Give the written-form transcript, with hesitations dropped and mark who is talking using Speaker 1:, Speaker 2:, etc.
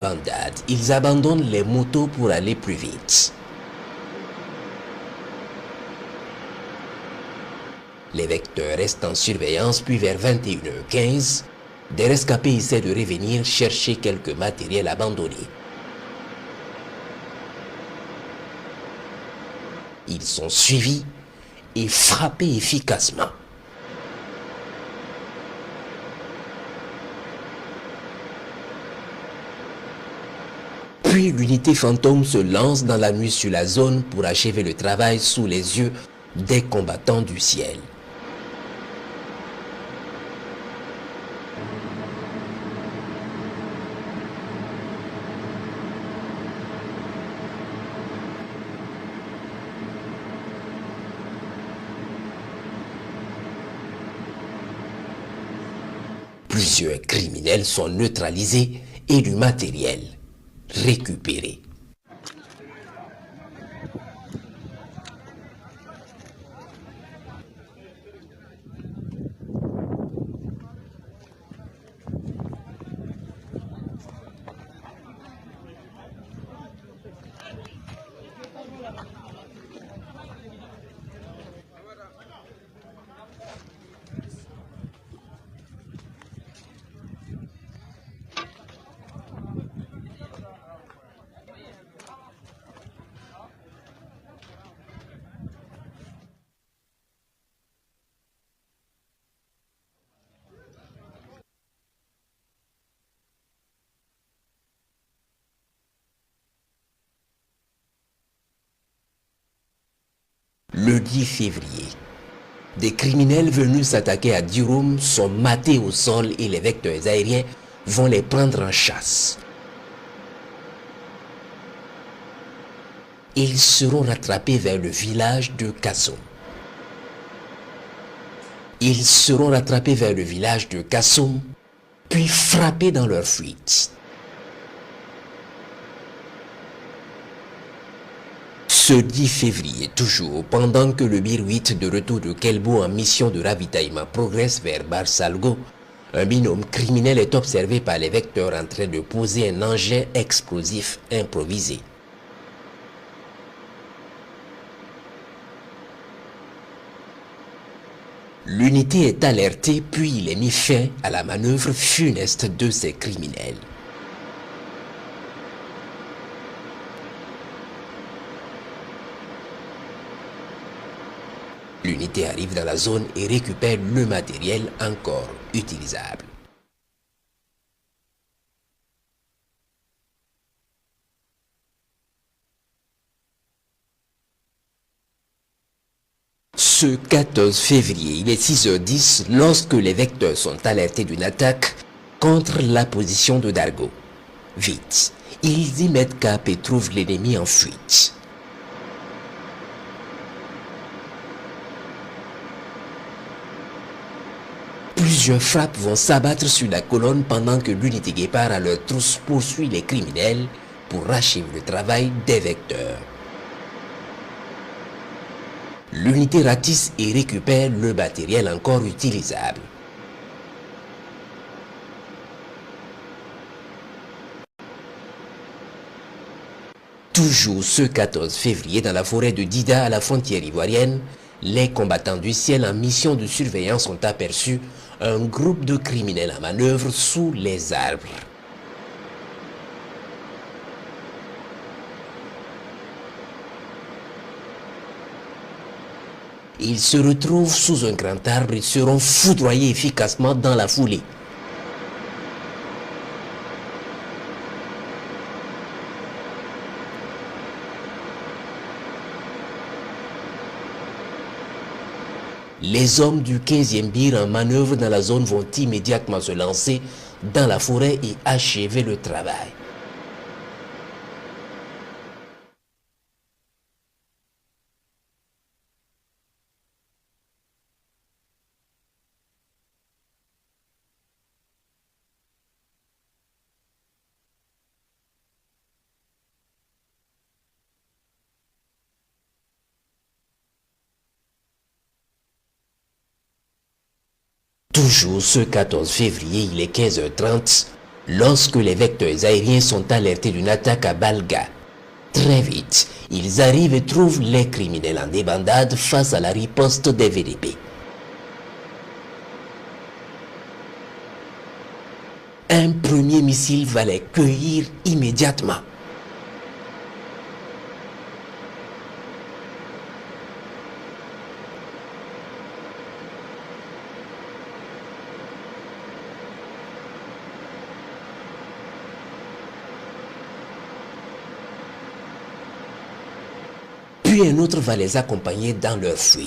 Speaker 1: Bandade, ils abandonnent les motos pour aller plus vite. Les vecteurs restent en surveillance, puis vers 21h15, des rescapés essaient de revenir chercher quelques matériels abandonnés. Ils sont suivis et frappés efficacement. Puis l'unité fantôme se lance dans la nuit sur la zone pour achever le travail sous les yeux des combattants du ciel. Plusieurs criminels sont neutralisés et du matériel récupéré. Le 10 février, des criminels venus s'attaquer à Durum sont matés au sol et les vecteurs aériens vont les prendre en chasse. Ils seront rattrapés vers le village de Kassoum. Puis frappés dans leur fuite. Ce 10 février, toujours, pendant que le BIR 8 de retour de Kelbo en mission de ravitaillement progresse vers Barsalgo, un binôme criminel est observé par les vecteurs en train de poser un engin explosif improvisé. L'unité est alertée, puis il est mis fin à la manœuvre funeste de ces criminels. L'unité arrive dans la zone et récupère le matériel encore utilisable. Ce 14 février, il est 6h10 lorsque les vecteurs sont alertés d'une attaque contre la position de Dargo. Vite, ils y mettent cap et trouvent l'ennemi en fuite. Plusieurs frappes vont s'abattre sur la colonne pendant que l'unité Guépard à leur trousse poursuit les criminels pour achever le travail des vecteurs. L'unité ratisse et récupère le matériel encore utilisable. Toujours ce 14 février, dans la forêt de Dida à la frontière ivoirienne, les combattants du ciel en mission de surveillance ont aperçu un groupe de criminels en manœuvre sous les arbres. Ils se retrouvent sous un grand arbre et seront foudroyés efficacement dans la foulée. Les hommes du 15e BIR en manœuvre dans la zone vont immédiatement se lancer dans la forêt et achever le travail. Toujours ce 14 février, il est 15h30, Lorsque les vecteurs aériens sont alertés d'une attaque à Balga, très vite, ils arrivent et trouvent les criminels en débandade face à la riposte des VDP. Un premier missile va les cueillir immédiatement. Puis un autre va les accompagner dans leur fuite.